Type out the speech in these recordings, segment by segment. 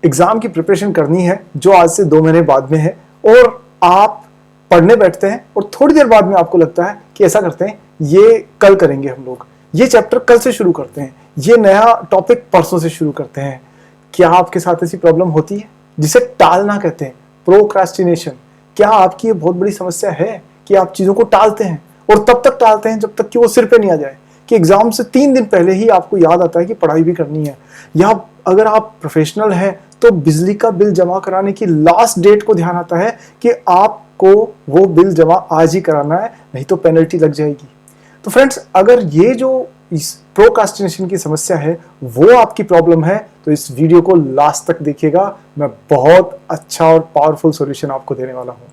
Exam की preparation करनी है जो आज से 2 महीने बाद में है, और आप पढ़ने बैठते हैं और थोड़ी देर बाद में आपको लगता है कि ऐसा करते हैं, ये कल करेंगे, हम लोग ये चैप्टर कल से शुरू करते हैं, ये नया टॉपिक परसों से शुरू करते हैं। क्या आपके साथ ऐसी प्रॉब्लम होती है जिसे टालना कहते हैं, प्रोक्रास्टिनेशन? क्या आपकी ये बहुत बड़ी समस्या है कि आप चीजों को टालते हैं और तब तक टालते हैं जब तक कि वो सिर पे नहीं आ जाए, कि एग्जाम से 3 दिन पहले ही आपको याद आता है कि पढ़ाई भी करनी है? या अगर आप प्रोफेशनल हैं तो बिजली का बिल जमा कराने की लास्ट डेट को ध्यान आता है कि आपको वो बिल जमा आज ही कराना है, नहीं तो पेनल्टी लग जाएगी। तो फ्रेंड्स, अगर ये जो इस प्रोक्रास्टिनेशन की समस्या है वो आपकी प्रॉब्लम है तो इस वीडियो को लास्ट तक देखिएगा, मैं बहुत अच्छा और पावरफुल सॉल्यूशन आपको देने वाला हूं।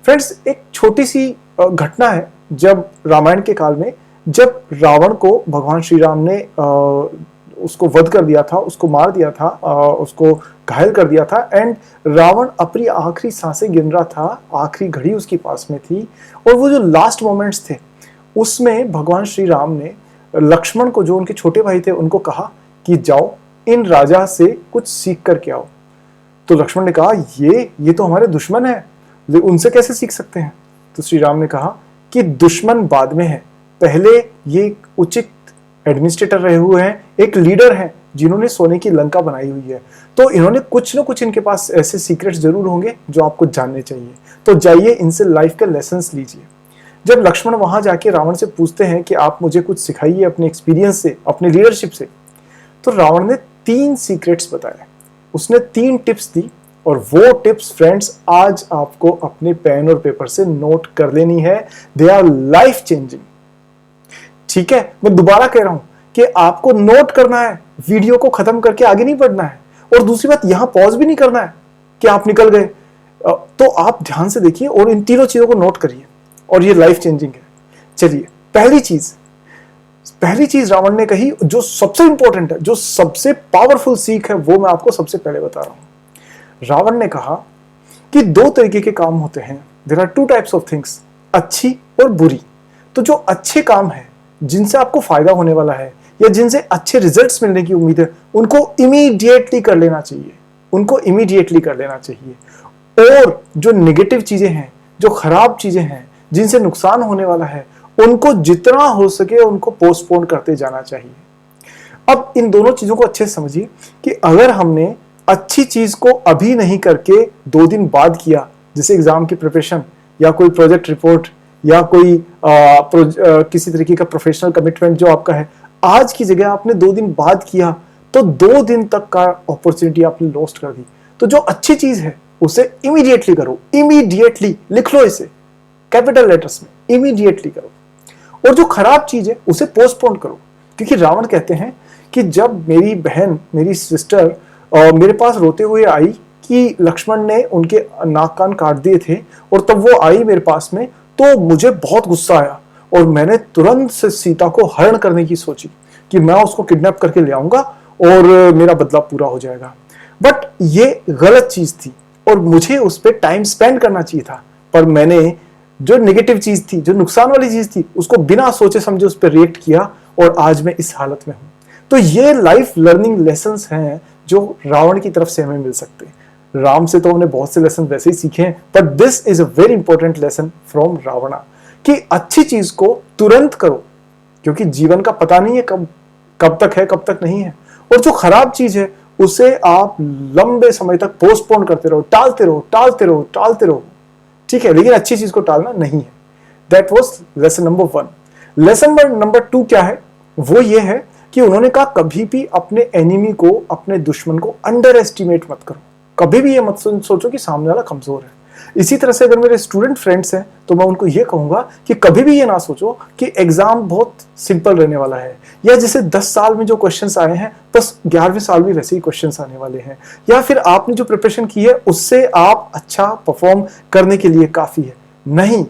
फ्रेंड्स, एक छोटी सी घटना है, जब रामायण के काल में जब रावण को भगवान श्री राम ने उसको वध कर दिया था, उसको मार दिया था, उसको घायल कर दिया था, एंड रावण अपनी आखिरी सांसें गिन रहा था, आखिरी घड़ी उसके पास में थी, और वो जो लास्ट मोमेंट्स थे उसमें भगवान श्री राम ने लक्ष्मण को, जो उनके छोटे भाई थे, उनको कहा कि जाओ इन राजा से कुछ सीख करके आओ। तो लक्ष्मण ने कहा ये तो हमारे दुश्मन है, उनसे कैसे सीख सकते हैं? तो श्री राम ने कहा कि दुश्मन बाद में है, पहले ये एक उचित एडमिनिस्ट्रेटर रहे हुए हैं, एक लीडर हैं जिन्होंने सोने की लंका बनाई हुई है, तो इन्होंने कुछ ना कुछ, इनके पास ऐसे सीक्रेट्स जरूर होंगे जो आपको जानने चाहिए, तो जाइए इनसे लाइफ के लेसन्स लीजिए। जब लक्ष्मण वहां जाके रावण से पूछते हैं कि आप मुझे कुछ सिखाइए अपने एक्सपीरियंस से, अपने लीडरशिप से, तो रावण ने 3 सीक्रेट्स बताए, उसने 3 टिप्स दी, और वो टिप्स फ्रेंड्स आज आपको अपने पेन और पेपर से नोट कर लेनी है। They our life changing. ठीक है, मैं दोबारा कह रहा हूं कि आपको नोट करना है, वीडियो को खत्म करके आगे नहीं बढ़ना है, और दूसरी बात, यहां पॉज भी नहीं करना है कि आप निकल गए। तो आप ध्यान से देखिए और इन तीनों चीजों को नोट करिए, और ये लाइफ चेंजिंग है। चलिए, पहली चीज रावण ने कही, जो सबसे इंपॉर्टेंट है, जो सबसे पावरफुल सीख है, वो मैं आपको सबसे पहले बता रहा हूं। रावण ने कहा कि 2 तरीके के काम होते हैं, there are 2 types of things, अच्छी और बुरी। तो जो अच्छे काम है, जिनसे आपको फायदा होने वाला है या जिनसे अच्छे रिजल्ट्स मिलने की उम्मीद है, उनको इमीडिएटली कर लेना चाहिए, उनको इमीडिएटली कर लेना चाहिए। और जो नेगेटिव चीजें हैं, जो खराब चीजें हैं, जिनसे नुकसान होने वाला है, उनको जितना हो सके उनको पोस्टपोन करते जाना चाहिए। अब इन दोनों चीजों को अच्छे से समझिए कि अगर हमने अच्छी चीज को अभी नहीं करके 2 दिन बाद किया, जैसे एग्जाम की प्रिपरेशन या कोई प्रोजेक्ट रिपोर्ट या कोई किसी तरीके का प्रोफेशनल कमिटमेंट जो आपका है, आज की जगह आपने 2 दिन बाद किया, तो 2 दिन तक का अपॉर्चुनिटी आपने लॉस्ट कर दी। तो जो अच्छी चीज है उसे इमीडिएटली करो, इमीडिएटली लिख लो इसे कैपिटल लेटर्स में, इमीडिएटली करो। और जो खराब चीज है उसे पोस्टपोन करो, क्योंकि रावण कहते हैं कि जब मेरी बहन, मेरी सिस्टर मेरे पास रोते हुए आई कि लक्ष्मण ने उनके नाक कान काट दिए थे, और तब वो आई मेरे पास में, तो मुझे बहुत गुस्सा आया और मैंने तुरंत से सीता को हरण करने की सोची कि मैं उसको किडनैप करके ले आऊंगा और मेरा बदला पूरा हो जाएगा। बट ये गलत चीज थी और मुझे उस पर टाइम स्पेंड करना चाहिए था, पर मैंने जो नेगेटिव चीज थी, जो नुकसान वाली चीज थी, उसको बिना सोचे समझे उस पर रिएक्ट किया, और आज मैं इस हालत में हूं। तो ये लाइफ लर्निंग लेसन्स हैं जो रावण की तरफ से हमें मिल सकते हैं। राम से तो हमने बहुत से लेसन वैसे ही सीखे हैं, but this is a very important lesson from Ravana, कि अच्छी चीज को तुरंत करो, क्योंकि जीवन का पता नहीं है कब तक है, कब तक नहीं है। और जो खराब चीज है उसे आप लंबे समय तक पोस्टपोन करते रहो, टालते रहो। ठीक है, लेकिन अच्छी चीज को टालना नहीं है। That was lesson number 1। Lesson number 2 क्या है? वो ये है कि उन्होंने कहा कभी भी अपने एनिमी को, अपने दुश्मन को अंडर एस्टिमेट मत करो। कभी भी ये मत सोचो कि सामने वाला कमजोर है। इसी तरह से अगर मेरे स्टूडेंट फ्रेंड्स हैं तो मैं उनको ये कहूंगा कि कभी भी ये ना सोचो कि एग्जाम बहुत सिंपल रहने वाला है, या जैसे 10 साल में जो क्वेश्चंस आए हैं बस 11वें साल भी वैसे ही क्वेश्चंस आने वाले हैं, या फिर आपने जो प्रिपरेशन की है उससे आप अच्छा परफॉर्म करने के लिए काफी है। नहीं,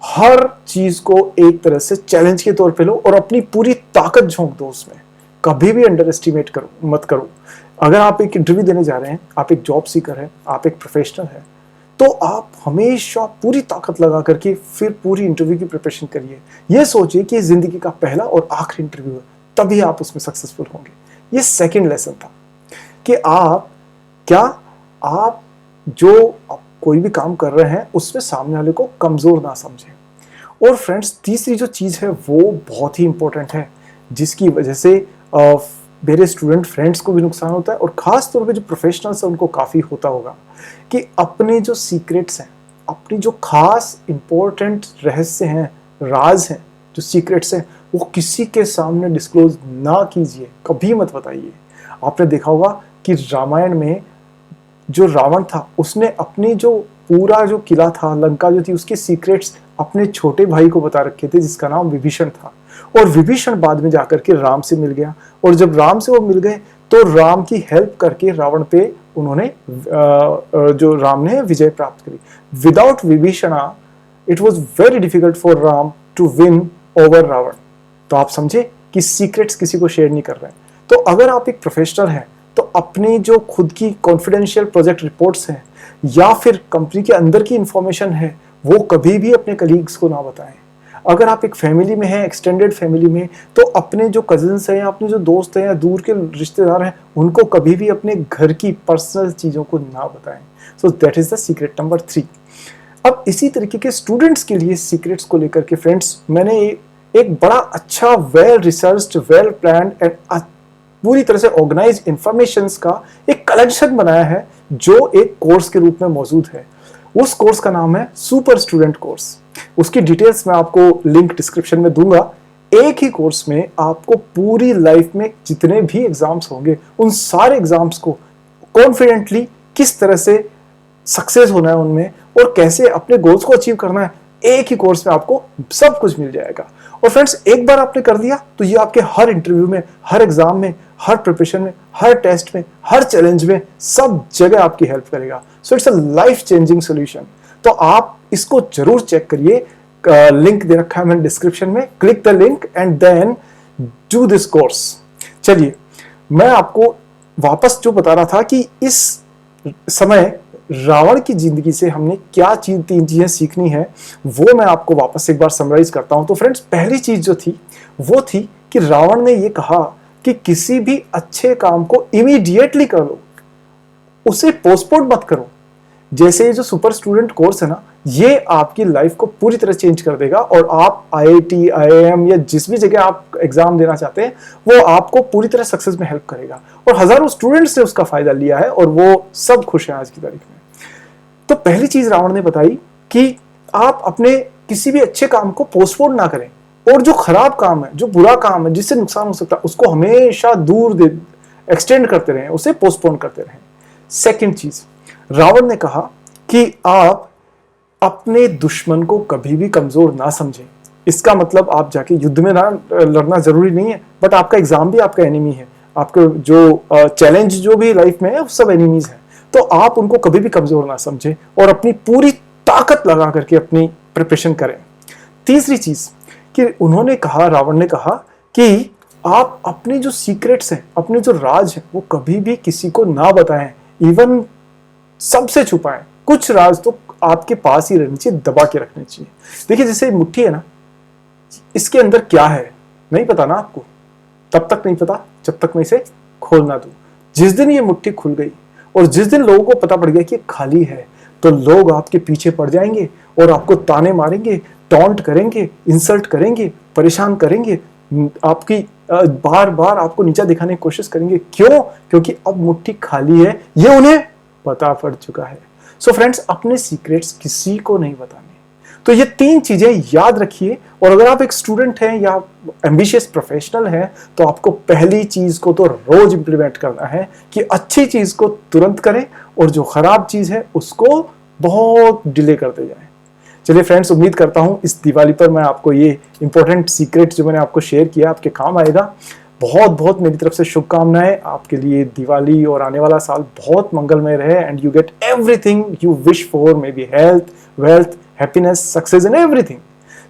हर चीज को एक तरह से चैलेंज के तौर पे लो और अपनी पूरी ताकत झोंक दो उसमें। कभी भी अंडर एस्टिमेट मत करो। अगर आप एक इंटरव्यू देने जा रहे हैं, आप एक जॉब सीकर हैं, आप एक प्रोफेशनल हैं, तो आप हमेशा पूरी ताकत लगा करके फिर पूरी इंटरव्यू की प्रिपरेशन करिए। यह सोचिए कि जिंदगी का पहला और आखिरी इंटरव्यू है, तभी आप उसमें सक्सेसफुल होंगे। ये सेकंड लेसन था कि आप क्या आप कोई भी काम कर रहे हैं उसमें सामने वाले को कमजोर ना समझें। और फ्रेंड्स, तीसरी जो चीज है वो बहुत ही इंपॉर्टेंट है, जिसकी वजह से मेरे स्टूडेंट फ्रेंड्स को भी नुकसान होता है और खास तौर पे जो प्रोफेशनल्स हैं उनको काफी होता होगा, कि अपने जो सीक्रेट्स हैं, अपनी जो खास इंपॉर्टेंट रहस्य हैं, राज हैं, जो सीक्रेट्स हैं, वो किसी के सामने डिस्क्लोज ना कीजिए, कभी मत बताइए। आपने देखा होगा कि रामायण में जो रावण था उसने अपनी जो पूरा जो किला था, लंका जो थी, उसके सीक्रेट्स अपने छोटे भाई को बता रखे थे, जिसका नाम विभीषण था। और विभीषण बाद में जाकर के राम से मिल गया, और जब राम से वो मिल गए तो राम की हेल्प करके रावण पे उन्होंने जो राम ने विजय प्राप्त करी। Without Vibhishana it was very difficult for Ram to win over Ravana. तो आप समझे कि सीक्रेट्स किसी को शेयर नहीं कर रहे हैं। तो अगर आप एक प्रोफेशनल हैं तो अपनी जो खुद की कॉन्फिडेंशियल प्रोजेक्ट रिपोर्ट्स हैं या फिर कंपनी के अंदर की इंफॉर्मेशन है, वो कभी भी अपने कलीग्स को ना बताएं। अगर आप एक फैमिली में हैं, एक्सटेंडेड फैमिली में, तो अपने जो कजिन्स हैं या अपने जो दोस्त हैं या दूर के रिश्तेदार हैं, उनको कभी भी अपने घर की पर्सनल चीज़ों को ना बताएं। So that is the secret number 3। अब इसी तरीके के स्टूडेंट्स के लिए सीक्रेट्स को लेकर के फ्रेंड्स, मैंने एक बड़ा अच्छा well researched, well planned and पूरी तरह से ऑर्गेनाइज इंफॉर्मेशंस का एक कलेक्शन बनाया है, जो एक कोर्स के रूप में मौजूद है। उस कोर्स का नाम है सुपर स्टूडेंट कोर्स। उसकी डिटेल्स मैं आपको लिंक डिस्क्रिप्शन में दूंगा। एक ही कोर्स में आपको पूरी लाइफ में जितने भी एग्जाम्स होंगे, उन सारे एग्जाम्स को कॉन्फिडेंटली किस तरह से सक्सेस होना है उनमें और कैसे अपने गोल्स को अचीव करना है, एक ही कोर्स में आपको सब कुछ मिल जाएगा। और फ्रेंड्स, एक बार आपने कर दिया तो ये आपके हर इंटरव्यू में, हर एग्जाम में, हर प्रिपरेशन में, हर टेस्ट में, हर चैलेंज में, सब जगह आपकी हेल्प करेगा। So it's a life changing solution. तो आप इसको जरूर चेक करिए। लिंक दे रखा है मैंने डिस्क्रिप्शन में। Click the link and then do this course. चलिए, मैं आपको वापस जो बता रहा था कि इस समय रावण की जिंदगी से हमने क्या 3 चीजें सीखनी है, वो मैं आपको वापस एक बार समराइज करता हूं। तो फ्रेंड्स, पहली चीज जो थी वो थी कि रावण ने ये कहा कि किसी भी अच्छे काम को इमीडिएटली कर लो, उसे पोस्टपोन मत करो। जैसे ये जो सुपर स्टूडेंट कोर्स है ना, ये आपकी लाइफ को पूरी तरह चेंज कर देगा और आप IIT, IIM या जिस भी जगह आप एग्जाम देना चाहते हैं, वो आपको पूरी तरह सक्सेस में हेल्प करेगा। और हजारों स्टूडेंट्स ने उसका फायदा लिया है और वो सब खुश हैं आज की तारीख में। तो पहली चीज रावण ने बताई कि आप अपने किसी भी अच्छे काम को पोस्टपोन ना करें, और जो खराब काम है, जो बुरा काम है, जिससे नुकसान हो सकता है, उसको हमेशा दूर एक्सटेंड करते रहें, उसे पोस्टपोन करते रहें। सेकंड चीज, रावण ने कहा कि आप अपने दुश्मन को कभी भी कमजोर ना समझें। इसका मतलब आप जाके युद्ध में ना लड़ना जरूरी नहीं है, बट आपका एग्जाम भी आपका एनिमी है, आपके जो चैलेंज जो भी लाइफ में है, वो सब एनिमीज है। तो आप उनको कभी भी कमजोर ना समझें और अपनी पूरी ताकत लगा करके अपनी प्रिपरेशन करें। तीसरी चीज कि उन्होंने कहा, रावण ने कहा कि आप अपने जो सीक्रेट्स हैं, अपने जो राज हैं, वो कभी भी किसी को ना बताएं, इवन सबसे छुपाएं। कुछ राज तो आपके पास ही रहनी चाहिए, दबा के रखने चाहिए। देखिए, जैसे मुट्ठी है ना, इसके अंदर क्या है नहीं पता ना आपको, तब तक नहीं पता जब तक मैं इसे खोल ना दूं। जिस दिन ये मुट्ठी खुल गई और जिस दिन लोगों को पता पड़ गया कि खाली है, तो लोग आपके पीछे पड़ जाएंगे और आपको ताने मारेंगे, टॉन्ट करेंगे, इंसल्ट करेंगे, परेशान करेंगे, आपकी बार बार आपको नीचा दिखाने की कोशिश करेंगे। क्यों? क्योंकि अब मुट्ठी खाली है, ये उन्हें पता पड़ चुका है। सो फ्रेंड्स, अपने सीक्रेट्स किसी को नहीं बताने। तो ये 3 चीजें याद रखिए। और अगर आप एक स्टूडेंट हैं या एम्बिशियस प्रोफेशनल हैं, तो आपको पहली चीज को तो रोज इंप्लीमेंट करना है कि अच्छी चीज को तुरंत करें और जो खराब चीज है उसको बहुत डिले करते जाएं। चलिए फ्रेंड्स, उम्मीद करता हूं इस दिवाली पर मैं आपको ये इंपॉर्टेंट सीक्रेट जो मैंने आपको शेयर किया आपके काम आएगा। बहुत बहुत मेरी तरफ से शुभकामनाएं आपके लिए। दिवाली और आने वाला साल बहुत मंगलमय रहे and you get everything you wish for, may be health, wealth, happiness, success in everything.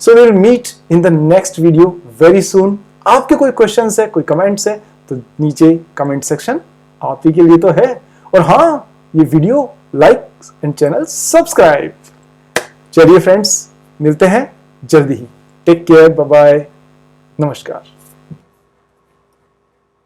So we will meet in the next video very soon. आपके कोई क्वेश्चंस है, कोई कमेंट्स है, तो नीचे कमेंट सेक्शन आप ही के लिए तो है। और हाँ, ये video like and channel subscribe. चलिए फ्रेंड्स, मिलते हैं जल्दी ही। टेक केयर, बाय बाय, नमस्कार।